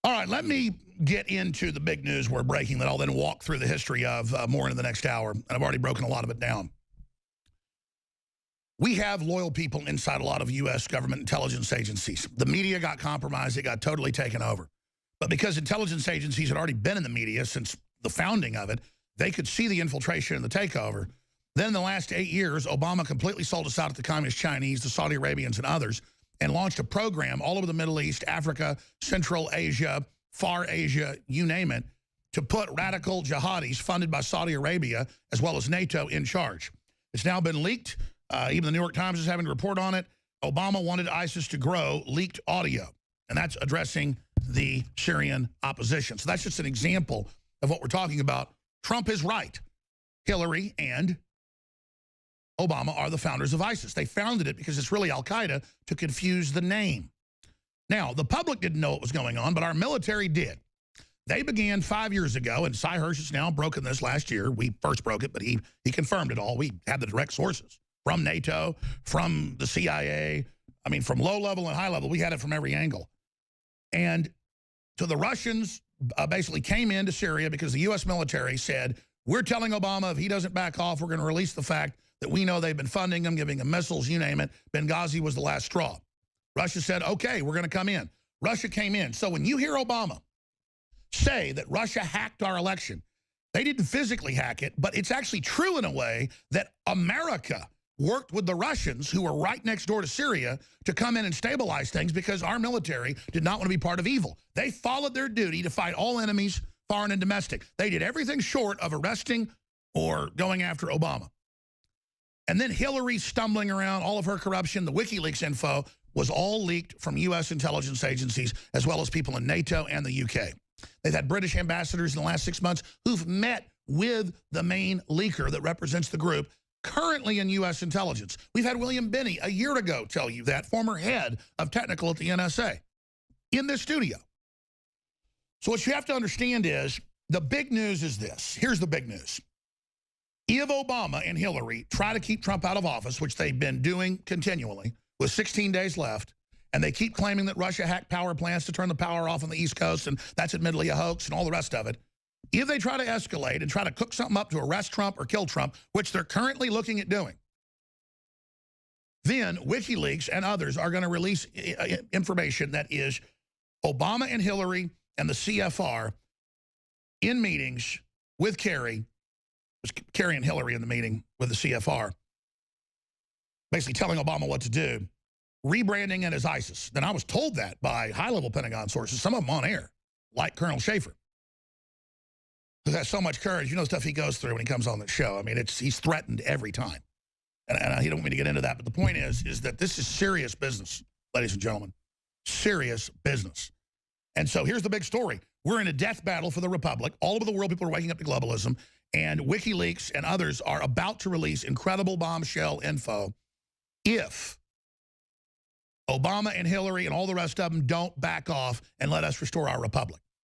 All right, let me get into the big news we're breaking that I'll then walk through the history of more into the next hour, and I've already broken a lot of it down. We have loyal people inside a lot of U.S. government intelligence agencies. The media got compromised. It got totally taken over. But because intelligence agencies had already been in the media since the founding of it, they could see the infiltration and the takeover. Then in the last 8 years, Obama completely sold us out to the Communist Chinese, the Saudi Arabians, and others, and launched a program all over the Middle East, Africa, Central Asia, Far Asia, you name it, to put radical jihadis funded by Saudi Arabia as well as NATO in charge. It's now been leaked. Even the New York Times is having to report on it. Obama wanted ISIS to grow, leaked audio, and that's addressing the Syrian opposition. So that's just an example of what we're talking about. Trump is right. Hillary and Obama are the founders of ISIS. They founded it because it's really Al-Qaeda to confuse the name. Now, the public didn't know what was going on, but our military did. They began 5 years ago, and Cy Hirsch has now broken this last year. We first broke it, but he confirmed it all. We had the direct sources from NATO, from the CIA. I mean, from low level and high level, we had it from every angle. And so the Russians basically came into Syria because the U.S. military said, we're telling Obama if he doesn't back off, we're going to release the fact that we know they've been funding him, giving him missiles, you name it. Benghazi was the last straw. Russia said, okay, we're going to come in. Russia came in. So when you hear Obama say that Russia hacked our election, they didn't physically hack it, but it's actually true in a way that America worked with the Russians, who were right next door to Syria, to come in and stabilize things because our military did not want to be part of evil. They followed their duty to fight all enemies, foreign and domestic. They did everything short of arresting or going after Obama. And then Hillary stumbling around, all of her corruption, the WikiLeaks info was all leaked from U.S. intelligence agencies as well as people in NATO and the UK. They've had British ambassadors in the last 6 months who've met with the main leaker that represents the group currently in U.S. intelligence. We've had William Binney a year ago tell you that, former head of technical at the NSA, in this studio. So what you have to understand is the big news is this. Here's the big news. If Obama and Hillary try to keep Trump out of office, which they've been doing continually with 16 days left, and they keep claiming that Russia hacked power plants to turn the power off on the East Coast, and that's admittedly a hoax and all the rest of it, if they try to escalate and try to cook something up to arrest Trump or kill Trump, which they're currently looking at doing, then WikiLeaks and others are going to release information that is Obama and Hillary and the CFR in meetings with Kerry and Hillary in the meeting with the CFR, basically telling Obama what to do, rebranding it as ISIS. Then I was told that by high-level Pentagon sources, some of them on air, like Colonel Schaefer, who has so much courage. You know the stuff he goes through when he comes on the show. I mean, he's threatened every time. And he don't want me to get into that, but the point is that this is serious business, ladies and gentlemen. Serious business. And so here's the big story. We're in a death battle for the Republic. All over the world, people are waking up to globalism. And WikiLeaks and others are about to release incredible bombshell info if Obama and Hillary and all the rest of them don't back off and let us restore our Republic.